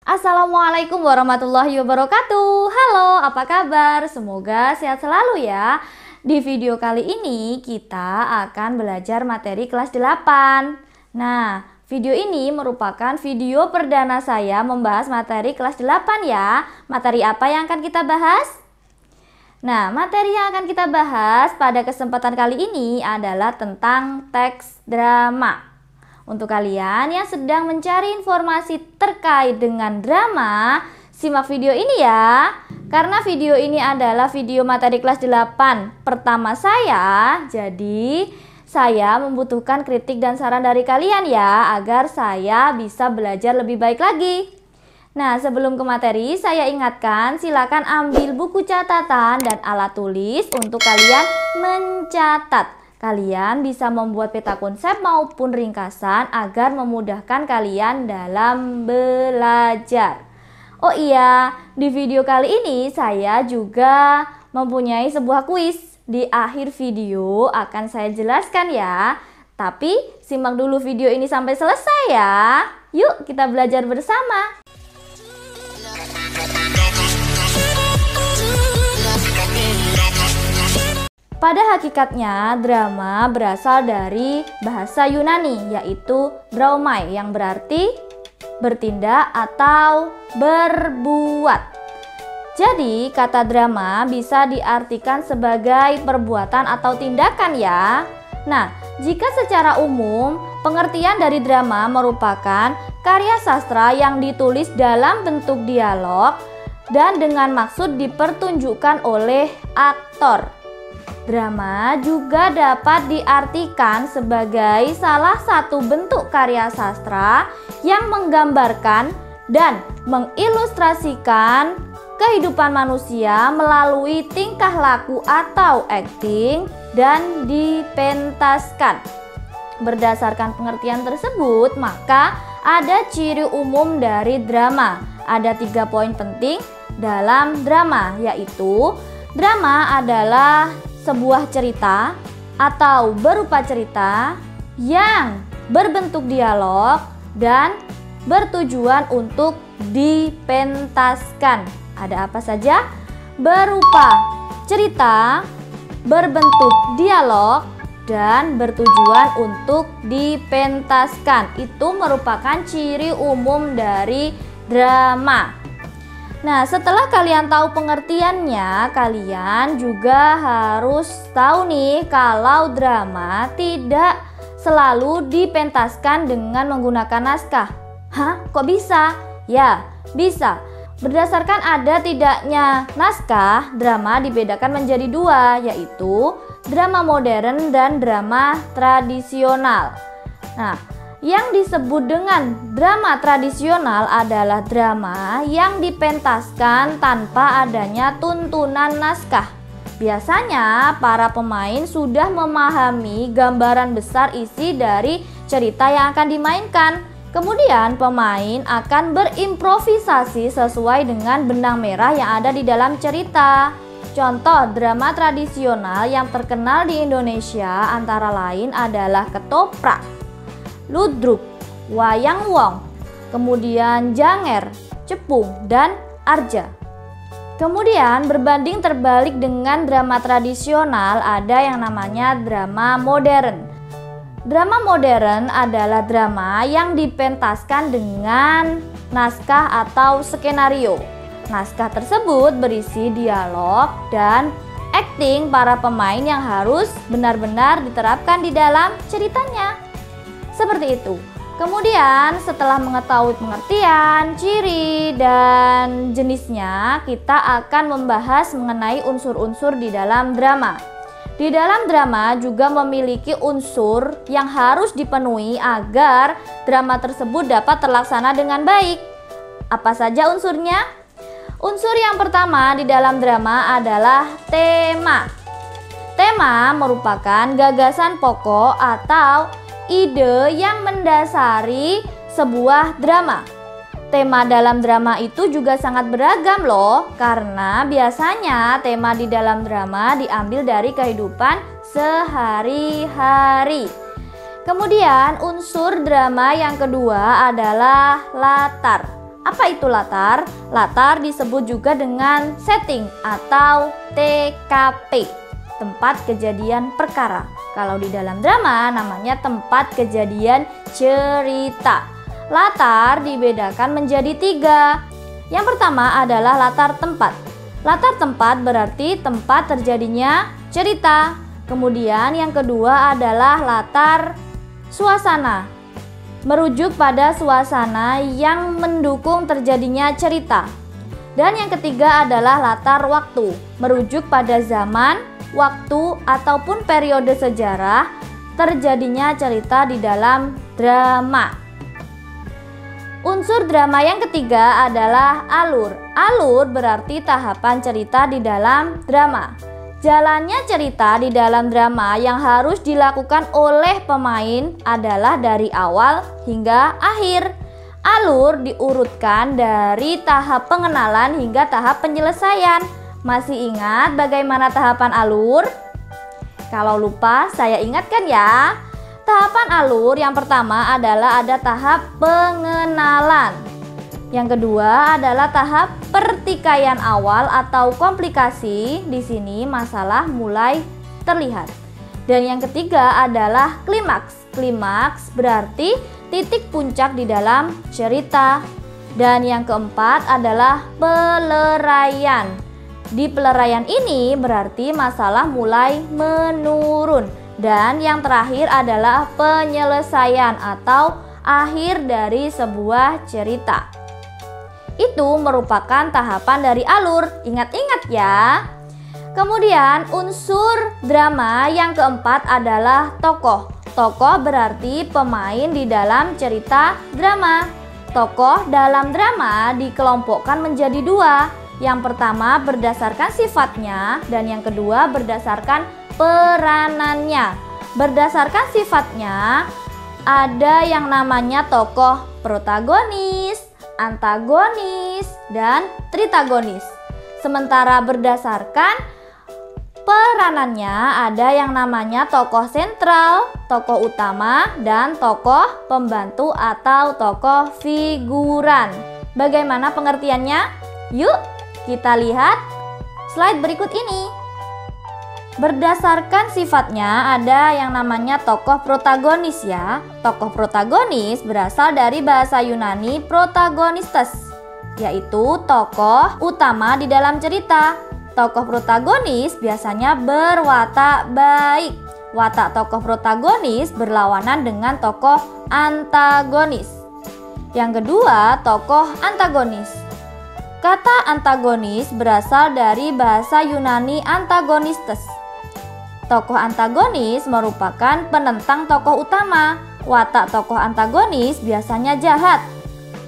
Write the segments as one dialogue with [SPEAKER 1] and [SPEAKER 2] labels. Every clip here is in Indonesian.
[SPEAKER 1] Assalamualaikum warahmatullahi wabarakatuh. Halo, apa kabar? Semoga sehat selalu ya. Di video kali ini kita akan belajar materi kelas 8. Nah, video ini merupakan video perdana saya membahas materi kelas 8 ya. Materi apa yang akan kita bahas? Nah, materi yang akan kita bahas pada kesempatan kali ini adalah tentang teks drama. Untuk kalian yang sedang mencari informasi terkait dengan drama, simak video ini ya. Karena video ini adalah video materi kelas 8 pertama saya, jadi saya membutuhkan kritik dan saran dari kalian ya, agar saya bisa belajar lebih baik lagi. Nah, sebelum ke materi, saya ingatkan silakan ambil buku catatan dan alat tulis untuk kalian mencatat. Kalian bisa membuat peta konsep maupun ringkasan agar memudahkan kalian dalam belajar. Oh iya, di video kali ini saya juga mempunyai sebuah kuis. Di akhir video akan saya jelaskan ya. Tapi simak dulu video ini sampai selesai ya. Yuk kita belajar bersama. Pada hakikatnya, drama berasal dari bahasa Yunani, yaitu draumai, yang berarti bertindak atau berbuat. Jadi, kata drama bisa diartikan sebagai perbuatan atau tindakan ya. Nah, jika secara umum, pengertian dari drama merupakan karya sastra yang ditulis dalam bentuk dialog dan dengan maksud dipertunjukkan oleh aktor. Drama juga dapat diartikan sebagai salah satu bentuk karya sastra yang menggambarkan dan mengilustrasikan kehidupan manusia melalui tingkah laku atau acting dan dipentaskan. Berdasarkan pengertian tersebut, maka ada ciri umum dari drama. Ada 3 poin penting dalam drama, yaitu drama adalah sebuah cerita atau berupa cerita yang berbentuk dialog dan bertujuan untuk dipentaskan. Ada apa saja? Berupa cerita, berbentuk dialog, dan bertujuan untuk dipentaskan. Itu merupakan ciri umum dari drama. Nah, setelah kalian tahu pengertiannya, kalian juga harus tahu nih kalau drama tidak selalu dipentaskan dengan menggunakan naskah. Hah? Kok bisa? Ya, bisa. Berdasarkan ada tidaknya naskah, drama dibedakan menjadi 2, yaitu drama modern dan drama tradisional. Nah, yang disebut dengan drama tradisional adalah drama yang dipentaskan tanpa adanya tuntunan naskah. Biasanya para pemain sudah memahami gambaran besar isi dari cerita yang akan dimainkan. Kemudian pemain akan berimprovisasi sesuai dengan benang merah yang ada di dalam cerita. Contoh drama tradisional yang terkenal di Indonesia antara lain adalah Ketoprak, Ludruk, Wayang Wong, kemudian Janger, Cepung, dan Arja. Kemudian berbanding terbalik dengan drama tradisional ada yang namanya drama modern. Drama modern adalah drama yang dipentaskan dengan naskah atau skenario. Naskah tersebut berisi dialog dan akting para pemain yang harus benar-benar diterapkan di dalam ceritanya. Seperti itu. Kemudian setelah mengetahui pengertian, ciri, dan jenisnya, kita akan membahas mengenai unsur-unsur di dalam drama. Di dalam drama juga memiliki unsur yang harus dipenuhi agar drama tersebut dapat terlaksana dengan baik. Apa saja unsurnya? Unsur yang pertama di dalam drama adalah tema. Tema merupakan gagasan pokok atau ide yang mendasari sebuah drama. Tema dalam drama itu juga sangat beragam loh, karena biasanya tema di dalam drama diambil dari kehidupan sehari-hari. Kemudian unsur drama yang kedua adalah latar Apa itu latar? Latar disebut juga dengan setting atau TKP, tempat kejadian perkara. Kalau di dalam drama namanya tempat kejadian cerita. Latar dibedakan menjadi 3. Yang pertama adalah latar tempat. Latar tempat berarti tempat terjadinya cerita. Kemudian yang kedua adalah latar suasana, merujuk pada suasana yang mendukung terjadinya cerita. Dan yang ketiga adalah latar waktu, merujuk pada zaman, waktu, ataupun periode sejarah terjadinya cerita di dalam drama. Unsur drama yang ketiga adalah alur. Alur berarti tahapan cerita di dalam drama. Jalannya cerita di dalam drama yang harus dilakukan oleh pemain adalah dari awal hingga akhir. Alur diurutkan dari tahap pengenalan hingga tahap penyelesaian. Masih ingat bagaimana tahapan alur? Kalau lupa, saya ingatkan ya. Tahapan alur yang pertama adalah ada tahap pengenalan. Yang kedua adalah tahap pertikaian awal atau komplikasi. Di sini masalah mulai terlihat. Dan yang ketiga adalah klimaks. Klimaks berarti titik puncak di dalam cerita. Dan yang keempat adalah peleraian. Di peleraian ini berarti masalah mulai menurun. Dan yang terakhir adalah penyelesaian atau akhir dari sebuah cerita. Itu merupakan tahapan dari alur. Ingat-ingat ya. Kemudian unsur drama yang keempat adalah tokoh. Tokoh berarti pemain di dalam cerita drama. Tokoh dalam drama dikelompokkan menjadi 2. Yang pertama berdasarkan sifatnya dan yang kedua berdasarkan peranannya. Berdasarkan sifatnya ada yang namanya tokoh protagonis, antagonis, dan tritagonis. Sementara berdasarkan peranannya ada yang namanya tokoh sentral, tokoh utama, dan tokoh pembantu atau tokoh figuran. Bagaimana pengertiannya? Yuk kita lihat slide berikut ini. Berdasarkan sifatnya ada yang namanya tokoh protagonis ya. Tokoh protagonis berasal dari bahasa Yunani protagonistes, yaitu tokoh utama di dalam cerita. Tokoh protagonis biasanya berwatak baik. Watak tokoh protagonis berlawanan dengan tokoh antagonis. Yang kedua, tokoh antagonis. Kata antagonis berasal dari bahasa Yunani antagonistes. Tokoh antagonis merupakan penentang tokoh utama. Watak tokoh antagonis biasanya jahat.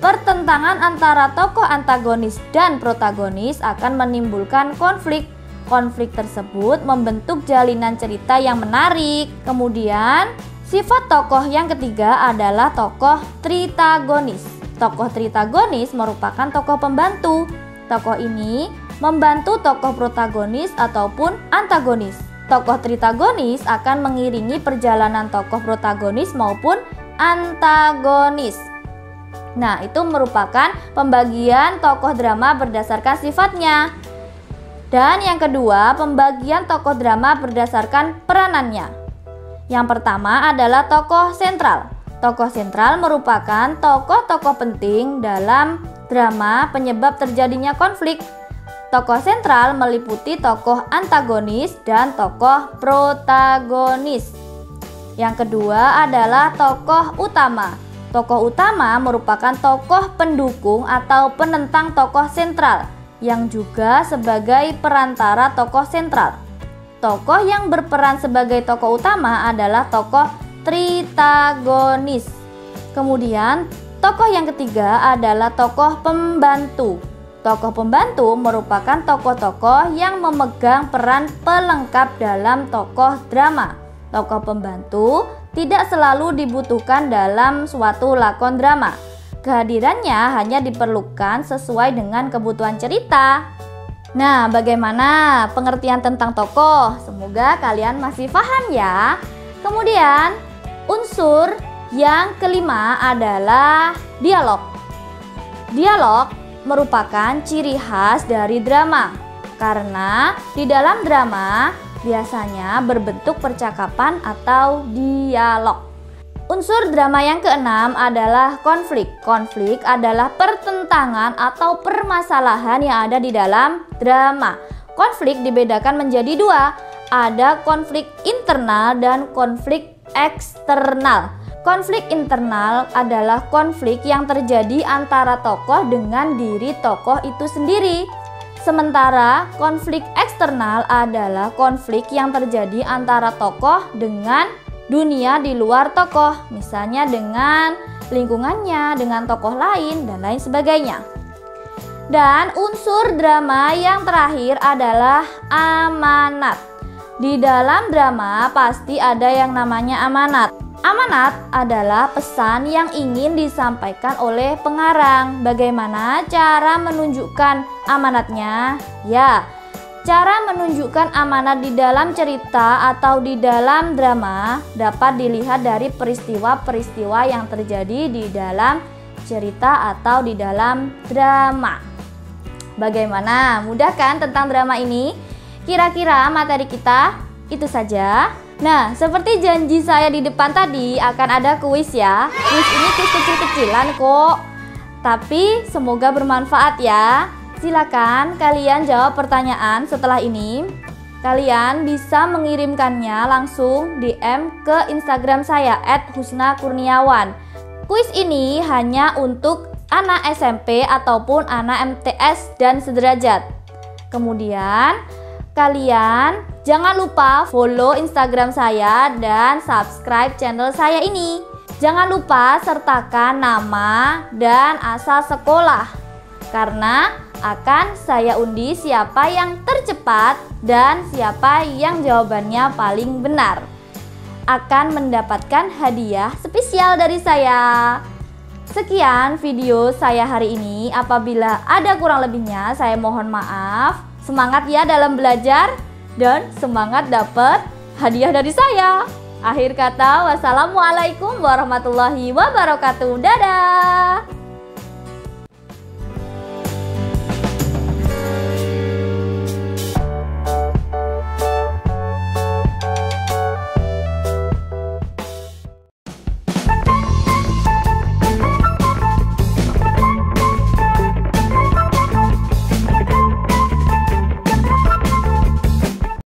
[SPEAKER 1] Pertentangan antara tokoh antagonis dan protagonis akan menimbulkan konflik. Konflik tersebut membentuk jalinan cerita yang menarik. Kemudian, sifat tokoh yang ketiga adalah tokoh tritagonis. Tokoh tritagonis merupakan tokoh pembantu. Tokoh ini membantu tokoh protagonis ataupun antagonis. Tokoh tritagonis akan mengiringi perjalanan tokoh protagonis maupun antagonis. Nah, itu merupakan pembagian tokoh drama berdasarkan sifatnya. Dan yang kedua, pembagian tokoh drama berdasarkan peranannya. Yang pertama adalah tokoh sentral. Tokoh sentral merupakan tokoh-tokoh penting dalam drama penyebab terjadinya konflik. Tokoh sentral meliputi tokoh antagonis dan tokoh protagonis. Yang kedua adalah tokoh utama. Tokoh utama merupakan tokoh pendukung atau penentang tokoh sentral yang juga sebagai perantara tokoh sentral. Tokoh yang berperan sebagai tokoh utama adalah tokoh tritagonis. Kemudian, tokoh yang ketiga adalah tokoh pembantu. Tokoh pembantu merupakan tokoh-tokoh yang memegang peran pelengkap dalam tokoh drama. Tokoh pembantu tidak selalu dibutuhkan dalam suatu lakon drama. Kehadirannya hanya diperlukan sesuai dengan kebutuhan cerita. Nah, bagaimana pengertian tentang tokoh? Semoga kalian masih paham ya. Kemudian, unsur yang kelima adalah dialog. Dialog merupakan ciri khas dari drama karena di dalam drama biasanya berbentuk percakapan atau dialog. Unsur drama yang keenam adalah konflik. Konflik adalah pertentangan atau permasalahan yang ada di dalam drama. Konflik dibedakan menjadi dua, ada konflik internal dan konflik eksternal. Konflik internal adalah konflik yang terjadi antara tokoh dengan diri tokoh itu sendiri. Sementara konflik eksternal adalah konflik yang terjadi antara tokoh dengan dunia di luar tokoh, misalnya dengan lingkungannya, dengan tokoh lain, dan lain sebagainya. Dan unsur drama yang terakhir adalah amanat. Di dalam drama pasti ada yang namanya amanat. Amanat adalah pesan yang ingin disampaikan oleh pengarang. Bagaimana cara menunjukkan amanatnya? Ya, cara menunjukkan amanat di dalam cerita atau di dalam drama dapat dilihat dari peristiwa-peristiwa yang terjadi di dalam cerita atau di dalam drama. Bagaimana? Mudah kan tentang drama ini? Kira-kira materi kita itu saja. Nah, seperti janji saya di depan tadi akan ada kuis ya. Kuis ini kuis kecil-kecilan kok. Tapi semoga bermanfaat ya. Silakan kalian jawab pertanyaan setelah ini. Kalian bisa mengirimkannya langsung DM ke Instagram saya @husnakurniawan. Kuis ini hanya untuk anak SMP ataupun anak MTS dan sederajat. Kemudian kalian jangan lupa follow Instagram saya dan subscribe channel saya ini. Jangan lupa sertakan nama dan asal sekolah, karena akan saya undi siapa yang tercepat dan siapa yang jawabannya paling benar akan mendapatkan hadiah spesial dari saya. Sekian video saya hari ini. Apabila ada kurang lebihnya saya mohon maaf. Semangat ya dalam belajar dan semangat dapat hadiah dari saya. Akhir kata, wassalamualaikum warahmatullahi wabarakatuh. Dadah.